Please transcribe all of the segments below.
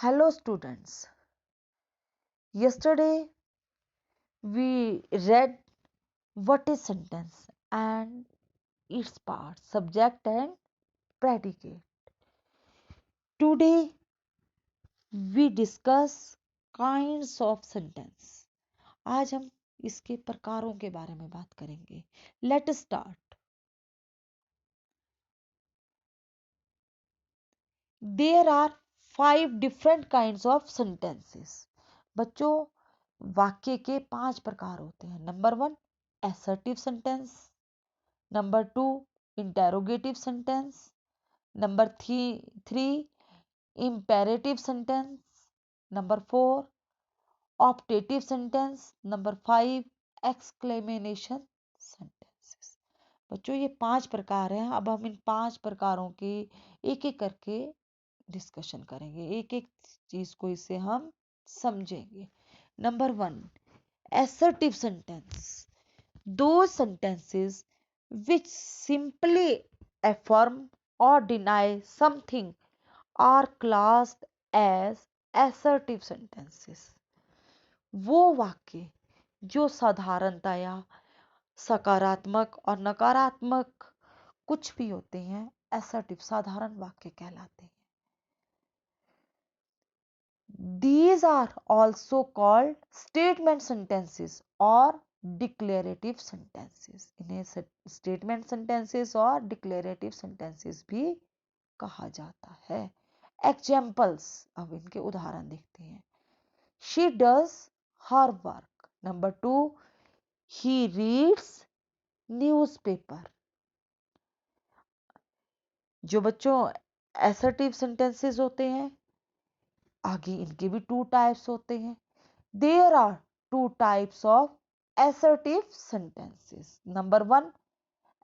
Hello students. Yesterday we read what is sentence and its parts, subject and predicate. Today we discuss kinds of sentence. आज हम इसके प्रकारों के बारे में बात करेंगे. Let us start. There are 5 different kinds of sentences. बच्चों, वाक्य के 5 प्रकार होते हैं. Number 1 assertive sentence. Number 2 interrogative sentence. Number 3 imperative sentence. Number 4 optative sentence. Number 5 exclamation sentences. बच्चों, ये 5 प्रकार हैं. अब हम इन 5 प्रकारों की एक एक करके डिस्कशन करेंगे. एक एक चीज को इससे हम समझेंगे. Number 1 assertive sentence. Those sentences which simply affirm or deny something are classed as assertive sentences. वो वाक्य जो साधारणतया सकारात्मक और नकारात्मक कुछ भी होते हैं, assertive साधारण वाक्य कहलाते हैं. These are also called statement sentences or declarative sentences. इन्हें statement sentences और declarative sentences भी कहा जाता है. Examples, अब इनके उदाहरण देखते हैं. She does her work. Number 2, he reads newspaper. जो बच्चों assertive sentences होते हैं, आगे इनके भी 2 टाइप्स होते हैं. There are 2 types of assertive sentences. Number 1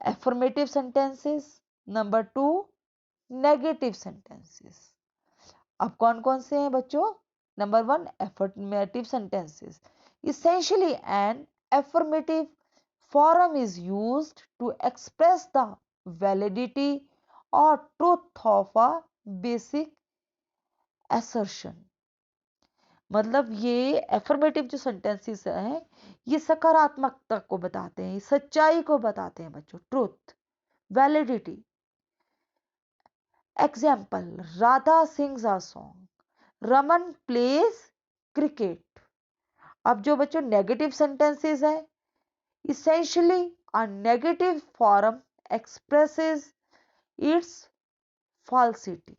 affirmative sentences. Number 2 negative sentences. अब कौन कौन से हैं बच्चों? Number 1 affirmative sentences. Essentially an affirmative form is used to express the validity or truth of a basic assertion. मतलब ये affirmative जो sentences हैं, ये सकारात्मकता को बताते हैं, सच्चाई को बताते हैं बच्चों, truth, validity. Example, Radha sings a song, Raman pledge cricket. अब जो बच्चों नेगेटिव सेंटेंसेस है, essentially a negative form expresses it's falsity.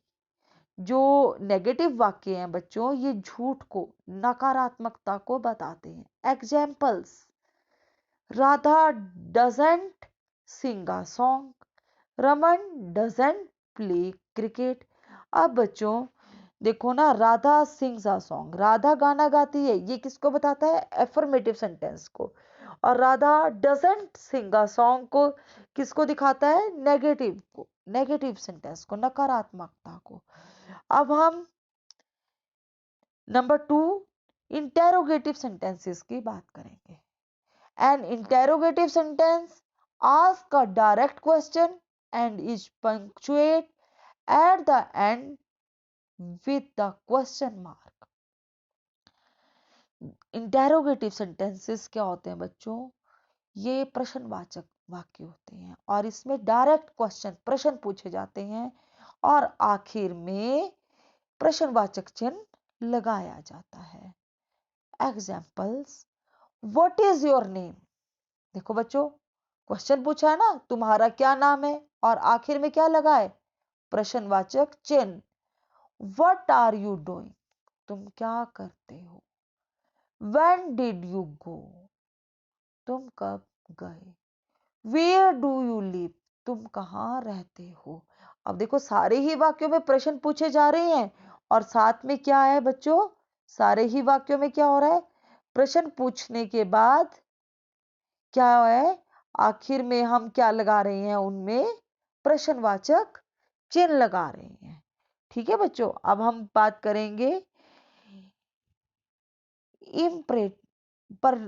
जो नेगेटिव वाक्य हैं बच्चों, ये झूठ को, नकारात्मकता को बताते हैं. Examples, Radha doesn't sing a song, Raman doesn't play cricket. अब बच्चों देखो ना, Radha sings a song, Radha गाना गाती है, ये किसको बताता है? एफर्मेटिव सेंटेंस को. और Radha doesn't sing a song को किसको दिखाता है? नेगेटिव को, नेगेटिव सेंटेंस को, नकारात्मकता को. अब हम नंबर 2 इंटेरोगेटिव सेंटेंसेस की बात करेंगे. N interrogative sentence ask a direct question and is punctuate at the end with the question mark. Interrogative sentences क्या होते हैं बच्चों? ये प्रश्नवाचक वाक्य होते हैं और इसमें डायरेक्ट क्वेश्चन, प्रश्न पूछे जाते हैं और आखिर में प्रश्नवाचक चिन्ह लगाया जाता है. Examples, what is your name. देखो बच्चों, क्वेश्चन पूछा है ना, तुम्हारा क्या नाम है, और आखिर में क्या लगा है? प्रश्नवाचक चिन्ह. व्हाट आर यू डूइंग, तुम क्या करते हो. व्हेन डिड यू गो, तुम कब गए. वेयर डू यू लिव, तुम कहाँ रहते हो. अब देखो, सारे ही वाक्यों में प्रश्न पूछे जा रहे हैं और साथ में क्या है बच्चों? सारे ही वाक्यों में क्या हो रहा है? प्रश्न पूछने के बाद क्या है? आखिर में हम क्या लगा रहे हैं? उनमें प्रश्नवाचक चिन्ह लगा रहे हैं. ठीक है बच्चों. अब हम बात करेंगे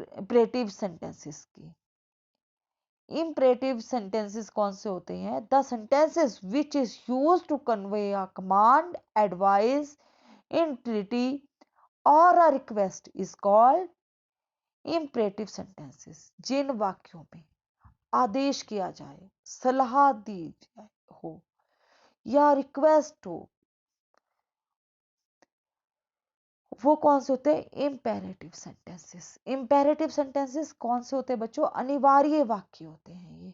इंपरेटिव सेंटेंसेस की. इंपरेटिव सेंटेंसेस कौन से होते हैं? The sentences which is used to convey a command, advice, entreaty or a request is called imperative sentences. जिन वाक्यों में आदेश किया जाए, सलाह दी जाए हो या रिक्वेस्ट हो, वो कौन से होते हैं? Imperative sentences. इम्पेरेटिव सेंटेंसेस कौन से होते हैं बच्चों? अनिवार्य वाक्य होते हैं ये।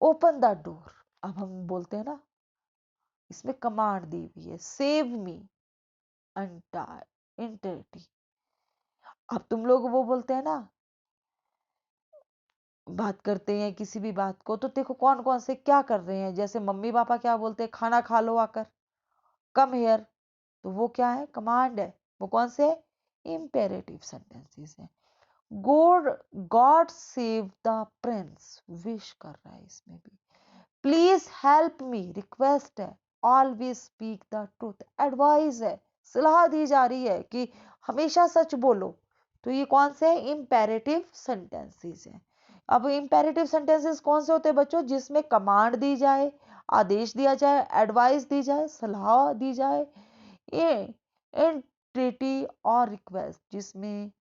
ओपन द डोर, अब हम बोलते हैं ना, इसमें कमांड दी हुई है, सेव मी इंटरटी। अब तुम लोग वो बोलते हैं ना, बात करते हैं किसी भी बात को, तो देखो कौन कौन से क्या कर रहे हैं। जैसे मम्मी पापा क्या बोलते हैं? खाना खा लो आकर, कम हेयर। तो वो क्या है? कमांड है। वो कौन से? इम्पेरेटिव सेंटेंसेस है। God God save the Prince, wish कर रहा है इसमें भी। प्लीज हेल्प मी, रिक्वेस्ट है। Always speak the truth, advice है, सलाह दी जा रही है कि हमेशा सच बोलो। तो ये कौन से? इम्पेरेटिव सेंटेंसेस है। अब इम्पेरेटिव सेंटेंसेस कौन से होते हैं बच्चों? जिसमें कमांड दी जाए, आदेश दिया जाए, एडवाइस दी जाए, सलाह दी जाए, एंट्रेटी और रिक्वेस्ट, जिसमें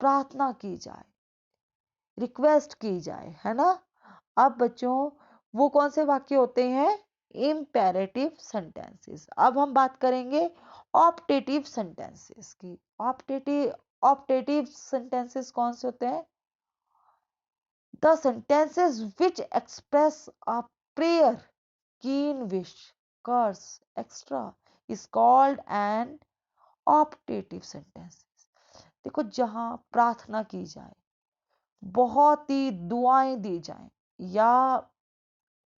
प्रार्थना की जाए, रिक्वेस्ट की जाए, है ना। अब बच्चों वो कौन से वाक्य होते हैं? Imperative sentences. अब हम बात करेंगे ऑप्टेटिव सेंटेंसेस की। ऑप्टेटिव सेंटेंसेस कौन से होते हैं? The sentences which express a prayer, keen wish, curse, etc. is called an optative sentence. देखो जहां प्रार्थना की जाए, बहुत ही दुआएं दी जाए या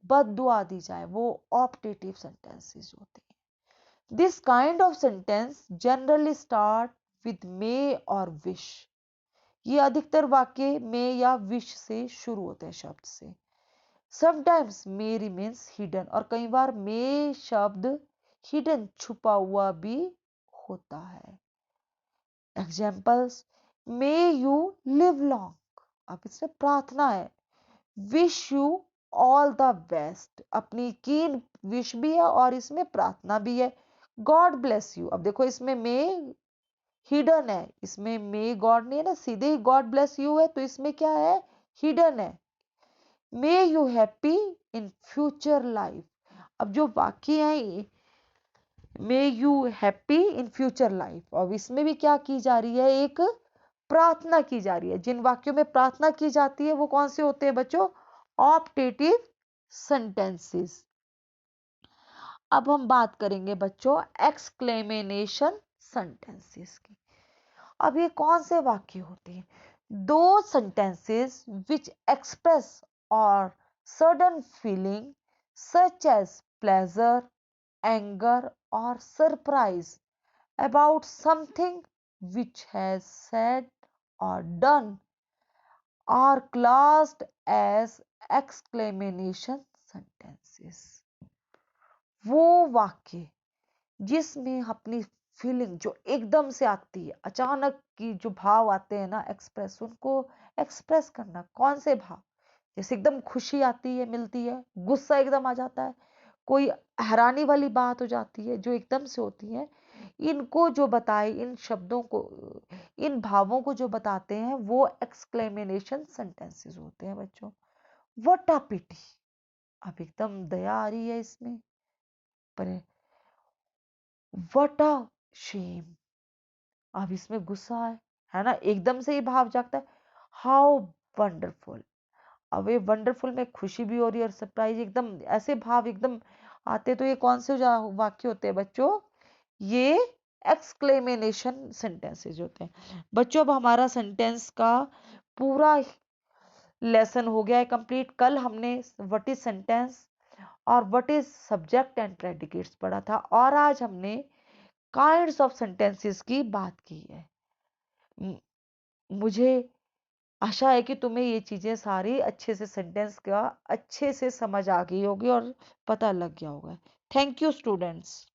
बद्दुआ दी जाए, वो ऑप्टेटिव सेंटेंसेस होते हैं। This kind of sentence generally start with may और विश। ये अधिकतर वाक्य में या विश से शुरू होते हैं, शब्द से। समटाइम्स मे रिमेन्स हिडन, और कई बार मे शब्द हिडन, छुपा हुआ भी होता है। Examples, may you live long, अब इसमें प्रार्थना है। Wish you all the best, अपनी कीन विश भी है और इसमें प्रार्थना भी है। गॉड ब्लेस यू, अब देखो इसमें मे हिडन है, इसमें मे गॉड नहीं है ना, सीधे ही गॉड ब्लेस यू है, तो इसमें क्या है? हिडन है। May you happy in future life, अब जो वाक्य है may you happy in future life, और इसमें भी क्या की जा रही है? एक प्रार्थना की जा रही है। जिन वाक्यों में प्रार्थना की जाती है वो कौन से होते हैं बच्चों? Optative sentences. अब हम बात करेंगे बच्चों एक्सक्लेमेशन सेंटेंसेस की। अब ये कौन से वाक्य होते हैं? दो सेंटेंसेस विच एक्सप्रेस और sudden feeling such as pleasure, anger or surprise about something which has said or done are classed as exclamation sentences. वो वाक्य जिसमें अपनी फीलिंग जो एकदम से आती है, अचानक की जो भाव आते हैं ना एक्सप्रेस, उनको एक्सप्रेस करना। कौन से भाव? जैसे एकदम खुशी आती है, मिलती है, गुस्सा एकदम आ जाता है, कोई हैरानी वाली बात हो जाती है जो एकदम से होती है, इनको जो बताए, इन शब्दों को, इन भावों को जो बताते हैं, वो एक्सक्लेमेशन सेंटेंसेस होते हैं बच्चों। व्हाट अ पिटी, अब एकदम दया आ रही है इसमें, पर व्हाट अ शेम, अब इसमें गुस्सा है ना, एकदम से ही भाव जागता है। हाउ वंडरफुल, अब ये वंडरफुल में खुशी भी हो रही है और सरप्राइज, एकदम ऐसे भाव एकदम आते। तो ये कौन से वाक्य होते हैं बच्चों? ये एक्सक्लेमेशन सेंटेंसेस होते हैं बच्चों। अब हमारा सेंटेंस का पूरा लेसन हो गया है कंप्लीट। कल हमने व्हाट इज सेंटेंस और what is subject and predicates पढ़ा था, और आज हमने काइंड्स ऑफ सेंटेंसेस की बात की है। मुझे आशा है कि तुम्हें ये चीजें सारी अच्छे से, सेंटेंस का अच्छे से समझ आ गई होगी और पता लग गया होगा। Thank you students.